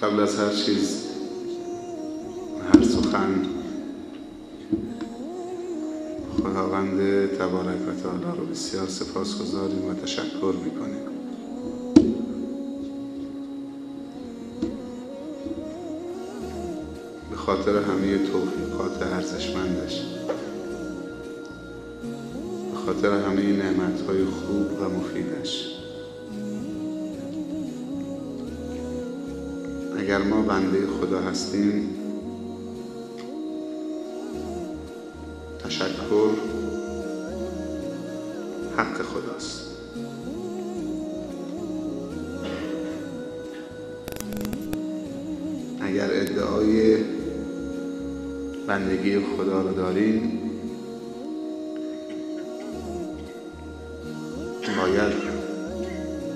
قبل از هر چیز، هر سخن، خداوند تبارک و تعالی رو بسیار سپاسگزاریم و تشکر میکنیم. به خاطر همه توفیقات ارزشمندش، به خاطر همه نعمتهای خوب و مفیدش. اگر ما بنده خدا هستیم، تشکر حق خداست. اگر ادعای بندگی خدا رو داریم، باید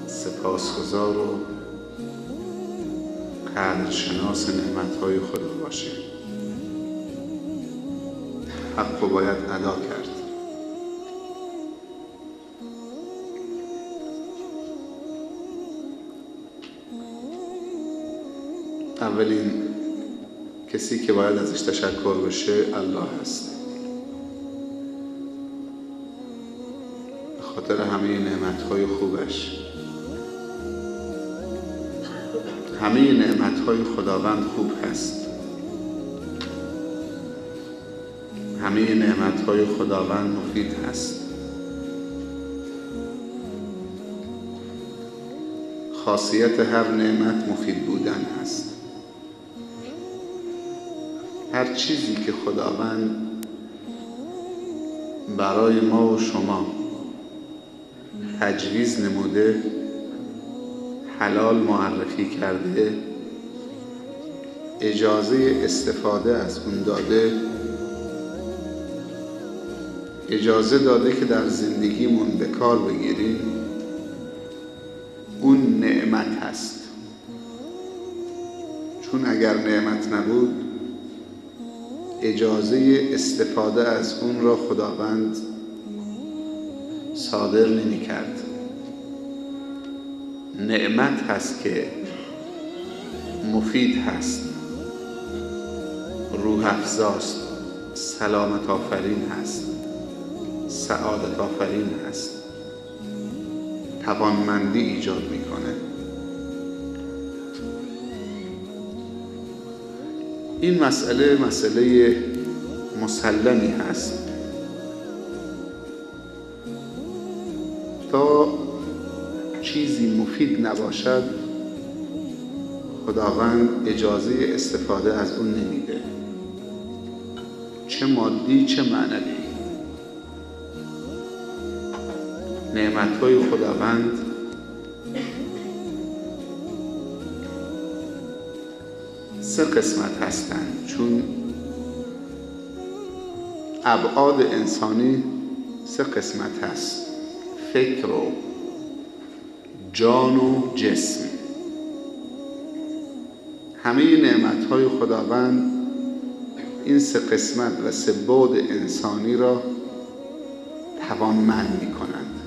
سپاسگزار و قدرشناس نعمتهای خدا باشیم. حق رو باید ادا کرد. اولین کسی که باید ازش تشکر بشه الله هست، به خاطر همه نعمتهای خوبش. همه نعمتهای خداوند خوب هست. همه نعمتهای خداوند مفید هست. خاصیت هر نعمت مفید بودن هست. هر چیزی که خداوند برای ما و شما تجویز نموده، حلال معرفی کرده، اجازه استفاده از اون داده، اجازه داده که در زندگیمون به کار بگیریم، اون نعمت هست. چون اگر نعمت نبود، اجازه استفاده از اون را خداوند صادر نمی کرد. نعمت هست که مفید هست، روح افزاست، سلامت آفرین هست، سعادت آفرین هست، توانمندی ایجاد میکنه. این مسئله مسلمی هست. تا چیزی مفید نباشد، خداوند اجازه استفاده از اون نمیده، چه مادی چه معنوی. نعمت‌های خداوند سه قسمت هستند، چون ابعاد انسانی سه قسمت هست: فکر و جان و جسم. همه نعمت‌های خداوند این سه قسمت و سه بعد انسانی را توانمند می‌کنند.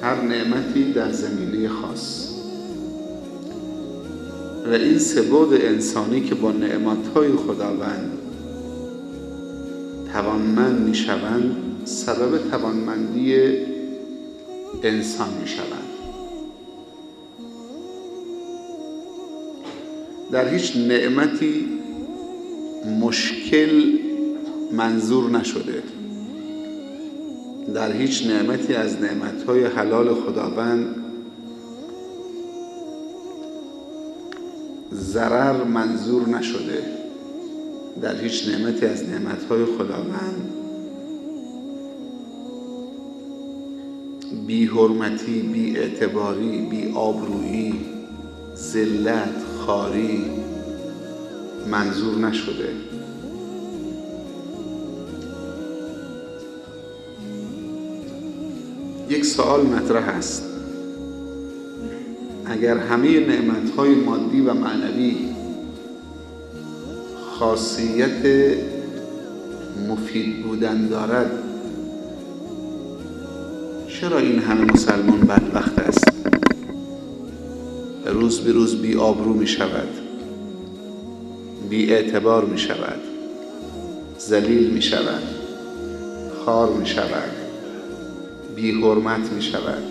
هر نعمتی در زمینه خاص. و این سه بعد انسانی که با نعمت‌های خداوند توانمند می‌شوند، سبب توانمندی انسان می‌شوند. در هیچ نعمتی مشکل منظور نشده. در هیچ نعمتی از نعمت‌های حلال خداوند ضرر منظور نشده. در هیچ نعمتی از نعمت‌های خداوند بی حرمتی، بی اعتباری، بی آبرویی، ذلت، خواری منظور نشده. یک سوال مطرح است: اگر همه نعمت‌های مادی و معنوی خاصیت مفید بودن دارد، چرا این همه مسلمان بدبخت است؟ روز به روز بی آبرو می شود، بی اعتبار می شود، ذلیل می شود، خوار می شود، بی حرمت می شود.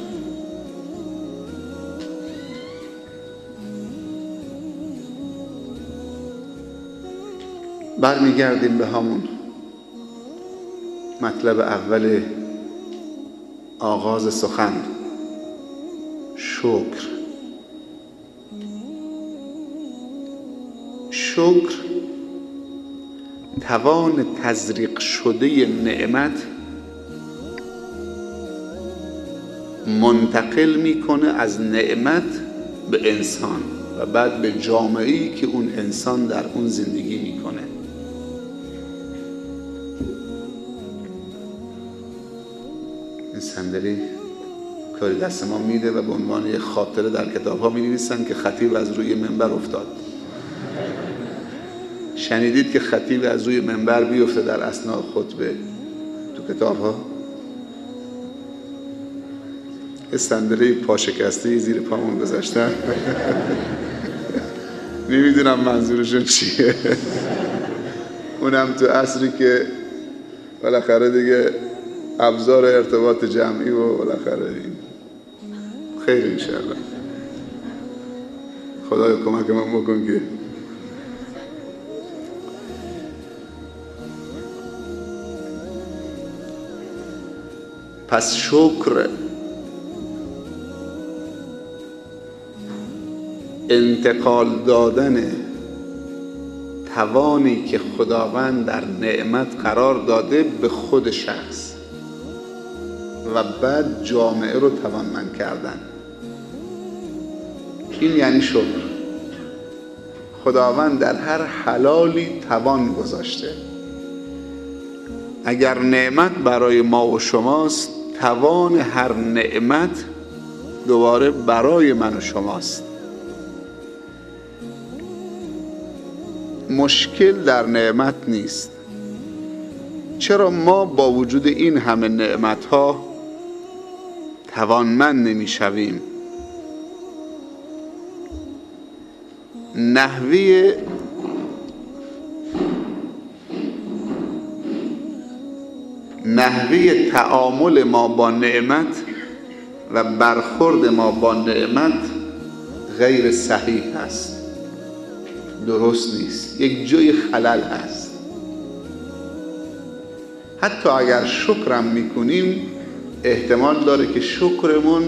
برمیگردیم به همون مطلب اول آغاز سخن، شکر. شکر توان تزریق شده نعمت منتقل میکنه از نعمت به انسان و بعد به جامعه‌ای که اون انسان در اون زندگی میکنه. این صندلی کاری دست ما میده و به عنوان یک خاطره در کتاب ها می نویسن که خطیب از روی منبر افتاد. شنیدید که خطیب از روی منبر بیفته در اثناء خطبه؟ تو کتاب ها یه صندلی پا شکسته زیر پامون گذاشتن. نمیدونم منظورشون چیه. اونم تو عصری که بالاخره دیگه ابزار ارتباط جمعی و بالاخره این خیر انشاءالله. خدای کمک من بکن که پس شکر انتقال دادن توانی که خداوند در نعمت قرار داده به خود شخص و بعد جامعه رو توانمند کردن. این یعنی شکر. خداوند در هر حلالی توان گذاشته. اگر نعمت برای ما و شماست، توان هر نعمت دوباره برای من و شماست. مشکل در نعمت نیست. چرا ما با وجود این همه نعمت‌ها توانمند نمی‌شویم؟ نحوه تعامل ما با نعمت و برخورد ما با نعمت غیر صحیح است، درست نیست، یک جای خلل هست. حتی اگر شکرم میکنیم احتمال داره که شکرمون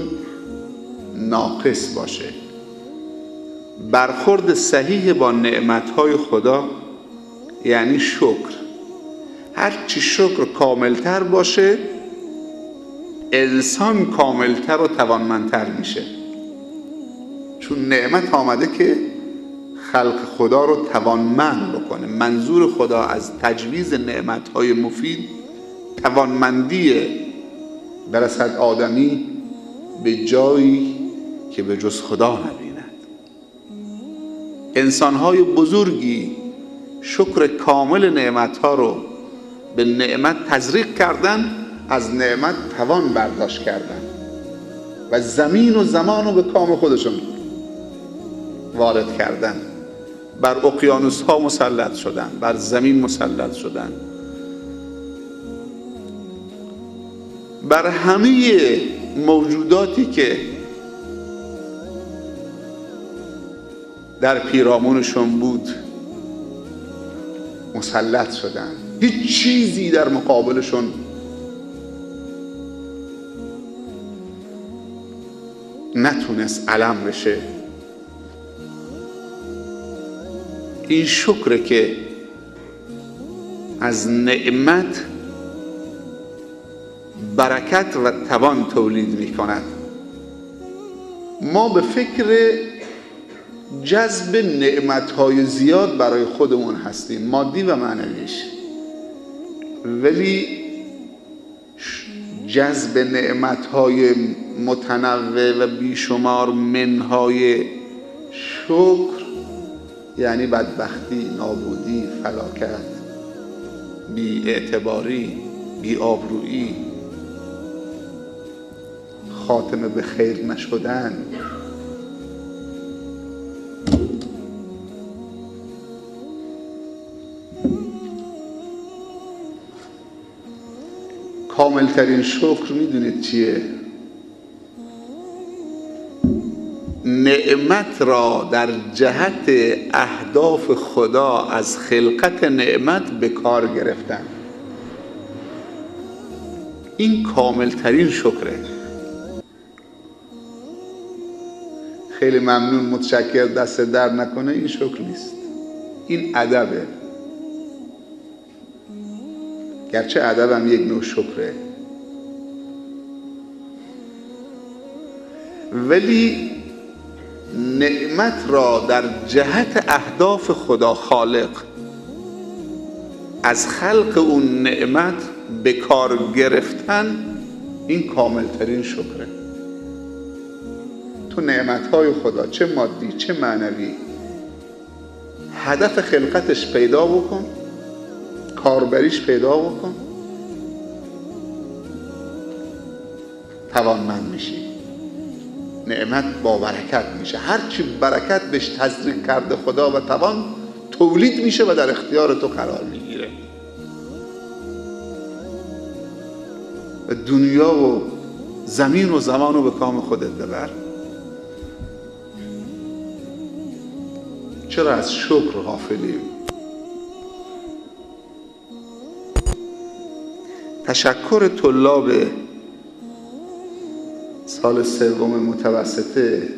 ناقص باشه. برخورد صحیح با نعمتهای خدا یعنی شکر. هرچی شکر کاملتر باشه انسان کاملتر و توانمندتر میشه، چون نعمت آمده که خلق خدا رو توانمند بکنه. منظور خدا از تجویز نعمتهای مفید توانمندیه برسد آدمی به جایی که به جز خدا نبیند. انسانهای بزرگی شکر کامل نعمتها رو به نعمت تزریق کردن، از نعمت توان برداشت کردن و زمین و زمان رو به کام خودشون وارد کردن. بر اقیانوس ها مسلط شدن، بر زمین مسلط شدن، بر همه موجوداتی که در پیرامونشون بود مسلط شدن. هیچ چیزی در مقابلشون نتونست علم بشه. این شکر که از نعمت برکت و توان تولید می کند. ما به فکر جذب نعمتهای زیاد برای خودمون هستیم، مادی و معنویش، ولی جذب نعمتهای متنوع و بیشمار منهای شکر یعنی بدبختی، نابودی، فلاکت، بی اعتباری، بی آبرویی، خاتمه به خیر نشدن. کاملترین شکر میدونید چیه؟ نعمت را در جهت اهداف خدا از خلقت نعمت به کار گرفتن. این کاملترین شکره. خیلی ممنون، متشکر، دست در نکنه، این شکر نیست، این ادبه. گرچه ادب هم یک نوع شکره، ولی نعمت را در جهت اهداف خدا خالق از خلق اون نعمت به کار گرفتن، این کاملترین شکره. تو نعمتهای خدا چه مادی چه معنوی هدف خلقتش پیدا بکن، کاربریش پیدا بکن، توانمند میشی، نعمت با برکت میشه. هرچی برکت بهش تزریق کرده خدا و توان، تولید میشه و در اختیار تو قرار میگیره. و دنیا و زمین و زمان رو به کام خودت ببر. چرا از شکر غافلیم؟ تشکر طلاب سال سوم متوسطه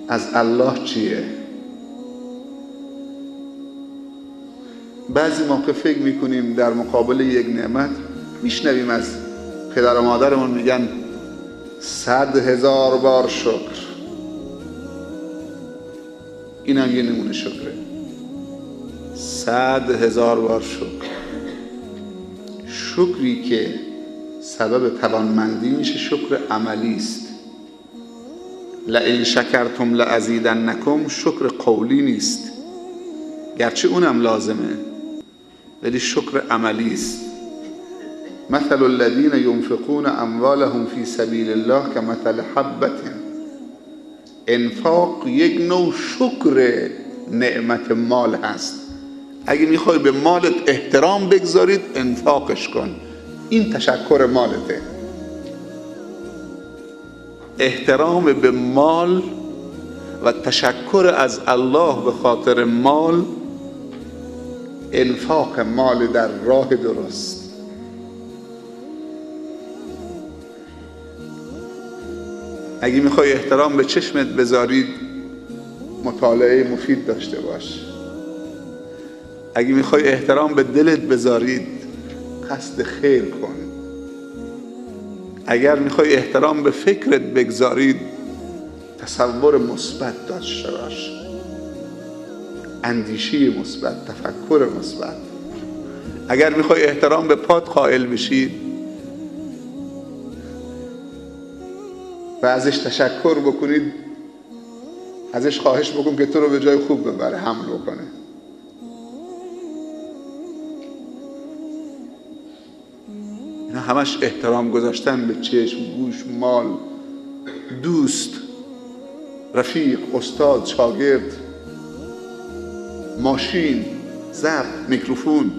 از الله چیه؟ بعضی موقع فکر میکنیم در مقابل یک نعمت میشنویم از پدر و مادرمون میگن 100,000 بار شکر. این هم یه نمونه شکره. 100,000 بار شکر. شکری که سبب توانمندی میشه شکر عملی است. لئن شکرتم لازیدنکم شکر قولی نیست، گرچه اونم لازمه، ولی شکر عملی است. مثل الذین ينفقون اموالهم فی سبیل الله کمثل حبة. انفاق یک نوع شکر نعمت مال هست. اگه میخوای به مالت احترام بگذارید، انفاقش کن. این تشکر مالته. احترام به مال و تشکر از الله به خاطر مال، انفاق مال در راه درست. اگه میخوای احترام به چشمت بذارید، مطالعه مفید داشته باش. اگه میخوای احترام به دلت بذارید، قصد خیر کن. اگر میخوای احترام به فکرت بگذارید، تصور مثبت داشته باش، اندیشه مثبت، تفکر مثبت. اگر میخوای احترام به پات قائل بشید و ازش تشکر بکنید، ازش خواهش بکن که تو رو به جای خوب ببره، حمل بکنه. اینا همش احترام گذاشتن به چشم، گوش، مال، دوست، رفیق، استاد، شاگرد، ماشین، ضبط، میکروفون.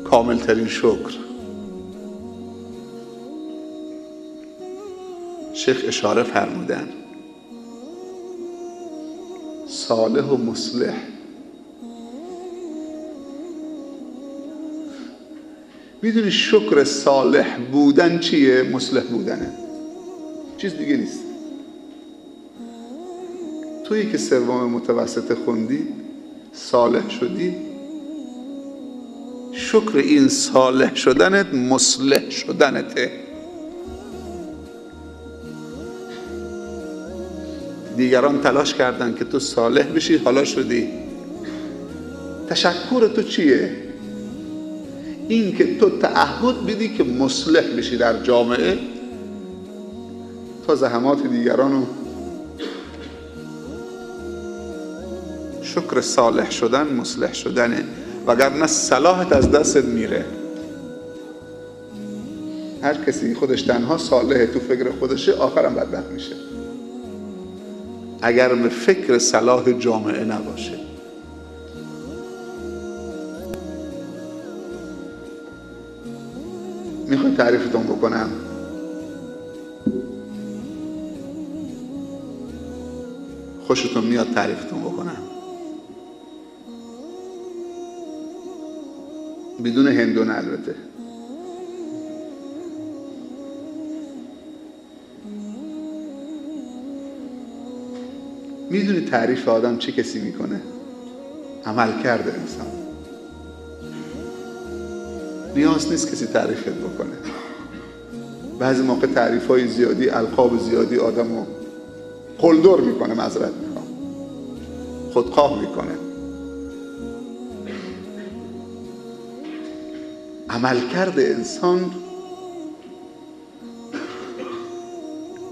کاملترین شکر. شیخ اشاره فرمودن صالح و مصلح. میدونی شکر صالح بودن چیه؟ مصلح بودنه، چیز دیگه نیست. تویی که سوم متوسط خوندی، صالح شدی، شکر این صالح شدنت مصلح شدنته. دیگران تلاش کردن که تو صالح بشی، حالا شدی. تشکر تو چیه؟ این که تو تعهد بدی که مصلح بشی در جامعه، تا زحمات دیگرانو. شکر صالح شدن مصلح شدنه، وگرنه صلاحت از دستت میره. هر کسی خودش تنها صالحه، تو فکر خودشه، آخرم بدبخت میشه. اگر به فکر صلاح جامعه نباشه. میخوای تعریفتون بکنم؟ خوشتون میاد تعریفتون بکنم؟ بدون هندونه البته. میدونی تعریف آدم چه کسی میکنه؟ عمل کرده انسان. نیاز نیست کسی تعریفت بکنه. بعضی موقع تعریف های زیادی، القاب زیادی آدم رو قلدر میکنه، معذرت میخوام، خودخواه میکنه. عملکرد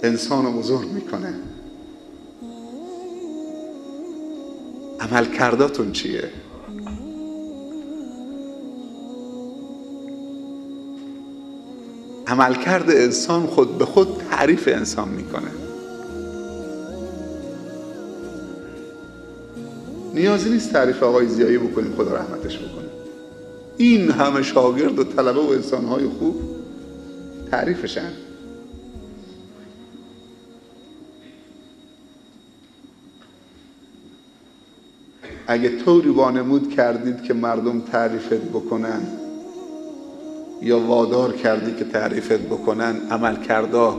انسان رو بزرگ میکنه. عملکرداتون چیه؟ عملکرد انسان خود به خود تعریف انسان میکنه. نیازی نیست تعریف آقای ضیایی بکنیم خدا رحمتش بکنه. این همه شاگرد و طلبه و انسانهای خوب تعریفشن. اگه طوری وانمود کردید که مردم تعریفت بکنن یا وادار کردی که تعریفت بکنن، عمل کرده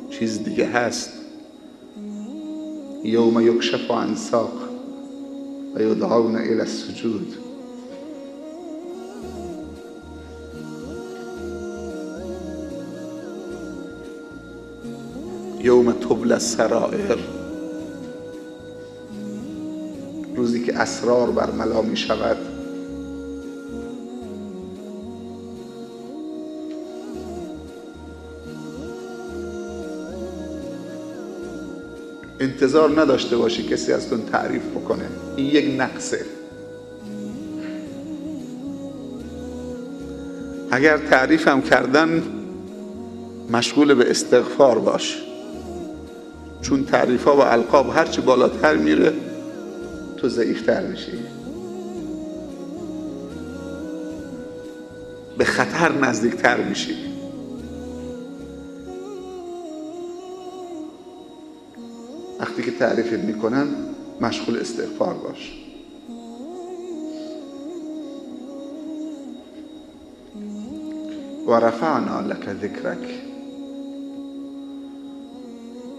چیز دیگه هست. یوم یکشف عن ساق و یدعون الی السجود. یوم تبلی السرائر، روزی که اسرار برملا می شود. انتظار نداشته باشی کسی ازتون تعریف بکنه، این یک نقصه. اگر تعریف هم کردن مشغول به استغفار باش، چون تعریف ها و القاب هرچی بالاتر میره تو ضعیفتر میشی، به خطر نزدیکتر میشی. وقتی که تعریفت میکنن مشغول استغفار باش. و رفعنا لک ذکرک.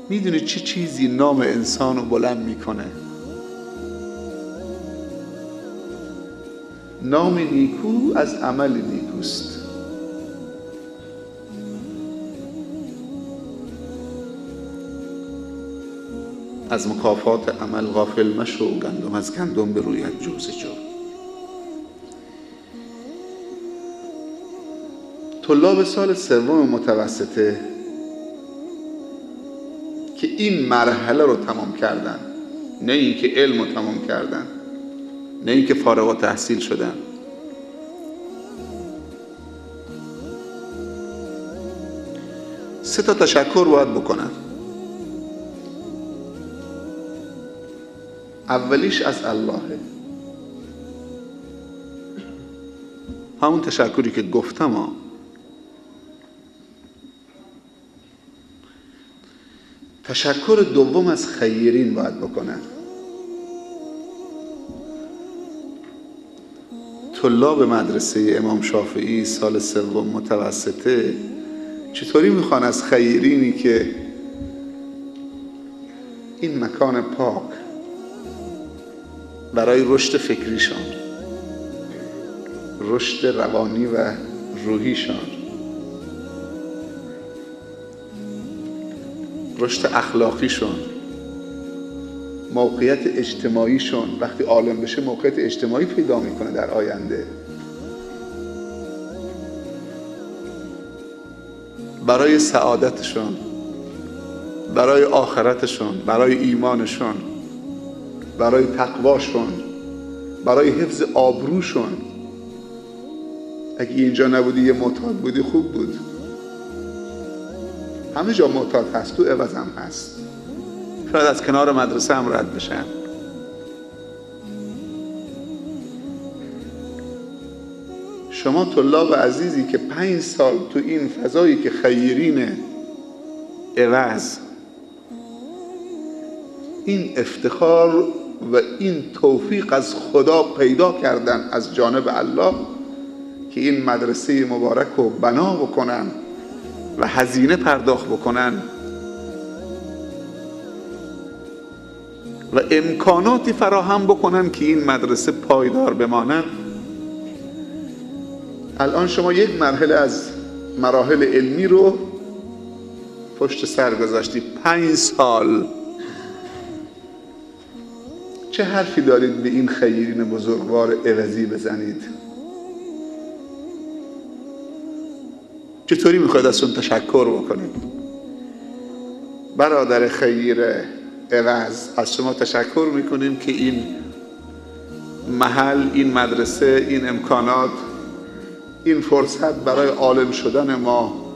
میدونی چه چیزی نام انسان رو بلند میکنه؟ نام نیکو از عمل نیکوست. از مکافات عمل غافل مشو، گندم از گندم بروید جوز جو. طلاب سال سوم متوسطه که این مرحله رو تمام کردن، نه اینکه علم رو تمام کردن، نه اینکه فارغ التحصیل شدن، سه تا تشکر باید بکنن. اولیش از اللهه، همون تشکری که گفتم. تشکر دوم از خیرین باید بکنن. طلاب مدرسه امام شافعی سال سوم متوسطه چطوری میخوان از خیرینی که این مکان پاک برای رشد فکریشان، رشد روانی و روحیشان، رشد اخلاقیشون، موقعیت اجتماعیشون، وقتی عالم بشه موقعیت اجتماعی پیدا میکنه در آینده، برای سعادتشون، برای آخرتشون، برای ایمانشون، برای تقواشون، برای حفظ آبروشون. اگه اینجا نبودی یه معتاد بودی خوب بود. همه جا معتاد هست، تو عوض هم هست. شاید از کنار مدرسه هم رد بشن. شما طلاب عزیزی که 5 سال تو این فضایی که خیرین عوض، این افتخار و این توفیق از خدا پیدا کردن از جانب الله که این مدرسه مبارک رو بنا بکنن و هزینه پرداخت بکنن و امکاناتی فراهم بکنن که این مدرسه پایدار بمانن. الان شما یک مرحله از مراحل علمی رو پشت سر گذاشتی. 5 سال چه حرفی دارید به این خیرین بزرگوار عوضی بزنید؟ چطوری میخواید ازشون تشکر بکنید؟ برادر خیر عوض، از شما تشکر میکنیم که این محل، این مدرسه، این امکانات، این فرصت برای عالم شدن ما،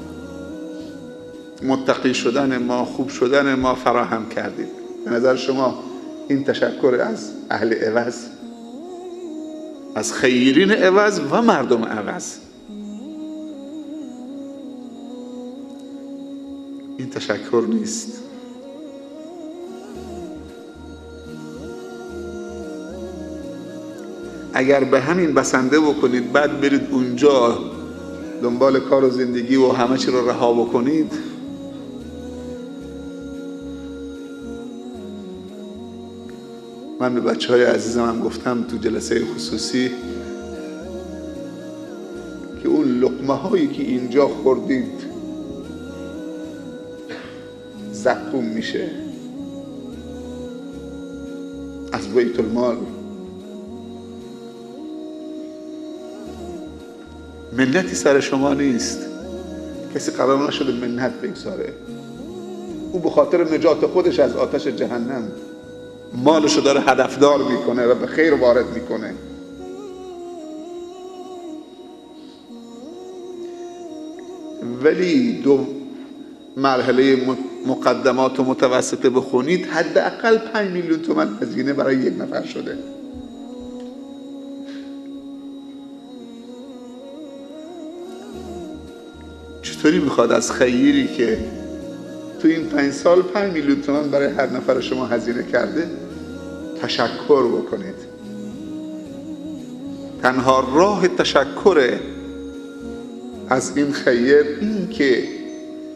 متقی شدن ما، خوب شدن ما فراهم کردید. به نظر شما این تشکر از اهل عوض، از خیرین عوض و مردم عوض، این تشکر نیست؟ اگر به همین بسنده بکنید بعد برید اونجا دنبال کار و زندگی و همه چی رو رها بکنید، من به بچه‌های عزیزم هم گفتم تو جلسه خصوصی که اون لقمه هایی که اینجا خوردید زقوم میشه از بیت المال. منتی سر شما نیست، کسی قرار نشده منت بگذاره. او به خاطر نجات خودش از آتش جهنم مالشو داره هدفدار میکنه و به خیر وارد میکنه. ولی 2 مرحله مقدمات و متوسطه بخونید، حداقل 5 میلیون تومان هزینه برای یک نفر شده. چطوری میخواد از خیری که تو این 5 سال 5 میلیون تومان برای هر نفر شما هزینه کرده تشکر بکنید؟ تنها راه تشکر از این خیر این که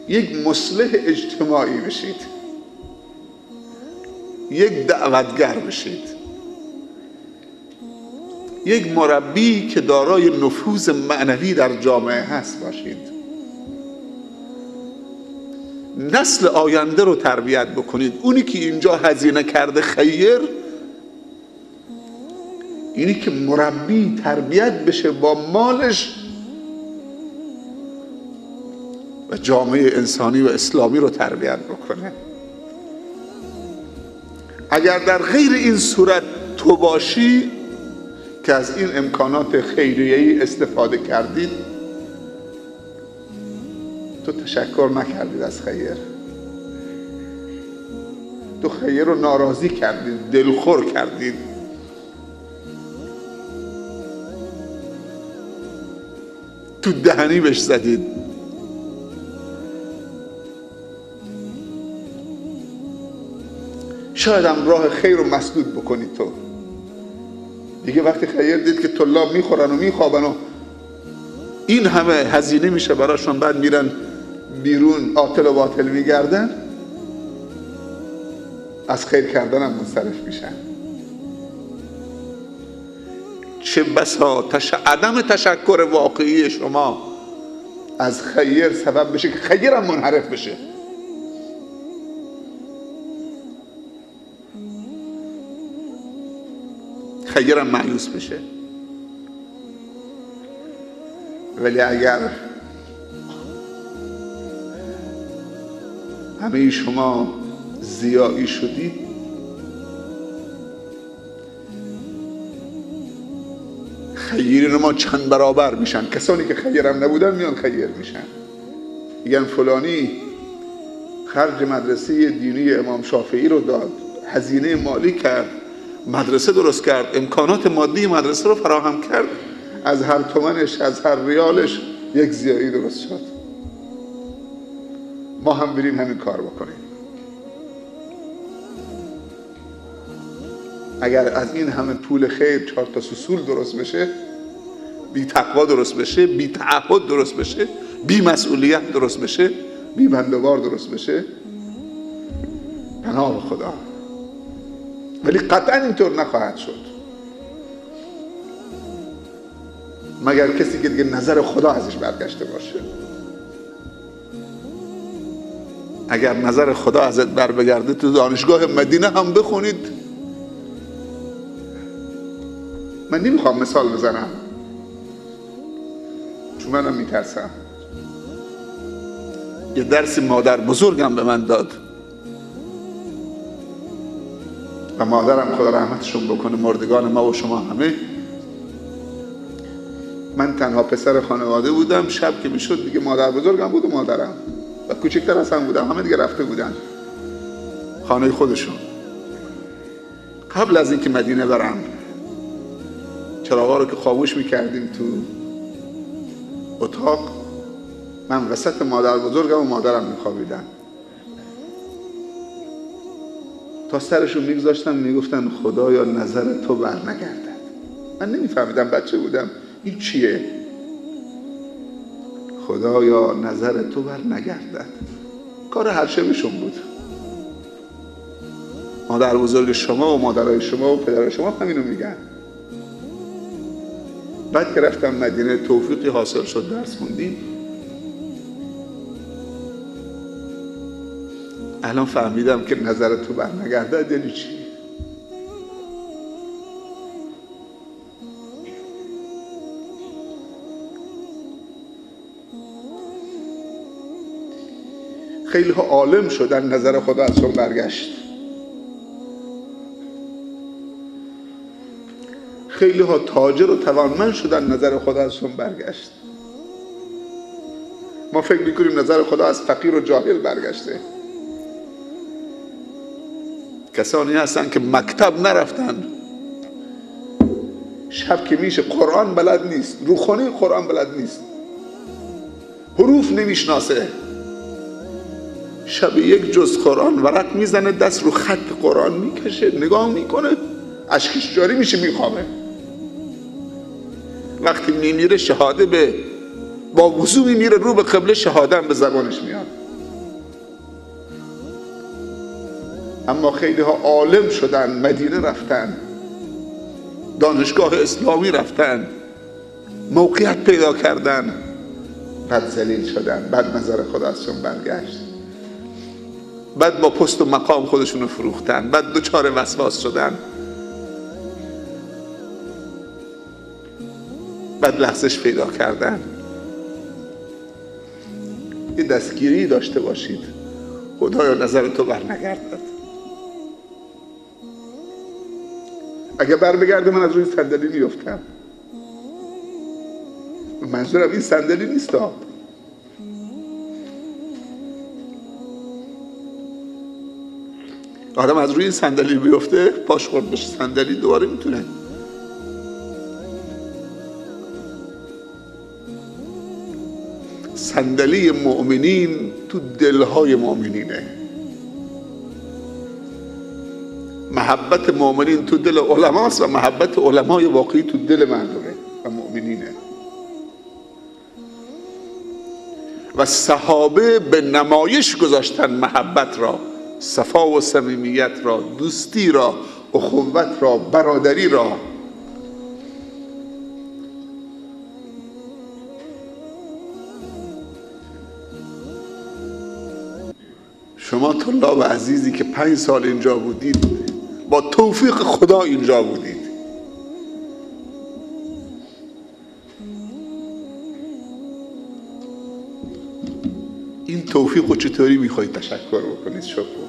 یک مصلح اجتماعی بشید، یک دعوتگر بشید، یک مربی که دارای نفوذ معنوی در جامعه هست باشید، نسل آینده رو تربیت بکنید. اونی که اینجا هزینه کرده خیر، اینی که مربی تربیت بشه با مالش و جامعه انسانی و اسلامی رو تربیت بکنه. اگر در غیر این صورت تو باشی که از این امکانات خیریه‌ای استفاده کردید، تو تشکر نکردید از خیر، تو خیر رو ناراضی کردید، دلخور کردید. تو دهنی بهش زدید. شاید هم راه خیر رو مسدود بکنید. تو دیگه وقتی خیر دید که طلاب میخورن و میخوابن و این همه هزینه میشه براشون، بعد میرن بیرون عاطل و باطل میگردن، از خیر کردن هم منصرف میشن. چه بسا عدم تشکر واقعی شما از خیر سبب بشه که خیر هم منحرف بشه. خیر هم مایوس بشه. ولی اگر همه شما ضیاعی شدید، خیرین ما چند برابر میشن. کسانی که خیرم نبودن میان خیر میشن، میگن فلانی خرج مدرسه دینی امام شافعی رو داد، هزینه مالی کرد، مدرسه درست کرد، امکانات مادی مدرسه رو فراهم کرد، از هر تومنش، از هر ریالش یک ضیایی درست شد. ما هم بریم همین کار بکنیم. اگر از این همه پول خیر 4 تا سوسول درست بشه، بی تقوا درست بشه، بی تعهد درست بشه، بی مسئولیت درست بشه، بی بنده‌وار درست بشه، پناه به خدا. ولی قطعا اینطور نخواهد شد مگر کسی که دیگه نظر خدا ازش برگشته باشه. اگر نظر خدا ازت بر بگرده، تو دانشگاه مدینه هم بخونید. من نمیخوام مثال بزنم چون منم میترسم. یه درسی مادر بزرگم به من داد و مادرم خدا رحمتشون بکنه، مردگان ما و شما همه. من تنها پسر خانواده بودم. شب که میشد دیگه مادر بزرگم بود و مادرم و کوچکتر از هم بودم، همه دیگه رفته بودن خانه خودشون. قبل از اینکه مدینه برم، چراغا رو که خاموش میکردیم تو اتاق، من وسط مادر بزرگم و مادرم میخوابیدن. تا سرشون میگذاشتم میگفتن خدایا نظر تو بر نگردد. من نمیفهمیدم، بچه بودم، این چیه؟ خدایا نظر تو بر نگردد. کار هر شبشون بود. مادر بزرگ شما و مادرای شما و پدرای شما همینو میگن. بعد که رفتم مدینه، توفیقی حاصل شد، درس خوندیم. الان فهمیدم که نظر تو بر نگردد یعنی چی. خیلی ها عالم شدن، نظر خدا ازشون برگشت. خیلی ها تاجر و توانمند شدن، نظر خدا ازشون برگشت. ما فکر میکنیم نظر خدا از فقیر و جاهل برگشته. کسانی هستن که مکتب نرفتن، شب که میشه قرآن بلد نیست، روخانی قرآن بلد نیست، حروف نمیشناسه، شب یک جز قرآن ورق میزنه، دست رو خط قرآن میکشه، نگاه میکنه، اشکش جاری میشه، میخوابه. وقتی میمیره شهاده با وضو میمیره، رو به قبله، شهاده هم به زبانش میاد. اما خیلی ها عالم شدن، مدینه رفتن، دانشگاه اسلامی رفتن، موقعیت پیدا کردن، بعد ذلیل شدن، بعد نظر خدا ازشون برگشت، بعد با پست و مقام خودشونو فروختن، بعد دچار وسواس شدن، بعد لغزش پیدا کردن. یه دستگیری داشته باشید، خدایا نظر تو بر نگردد. اگه بر بگرده من از روی صندلی میافتم. منظورم این صندلی نیست. آدم از روی صندلی بیفته، پاش خورد بشه صندلی، دوباره میتونه. صندلی مؤمنین تو دلهای مؤمنینه. محبت مؤمنین تو دل علماست و محبت علمای واقعی تو دل مردمه و مؤمنینه. و صحابه به نمایش گذاشتن محبت را، صفا و صمیمیت را، دوستی را، اخوت را، برادری را. شما طلاب عزیزی که 5 سال اینجا بودید، با توفیق خدا اینجا بودید. این توفیق رو چطوری میخواید تشکر بکنید؟ شکر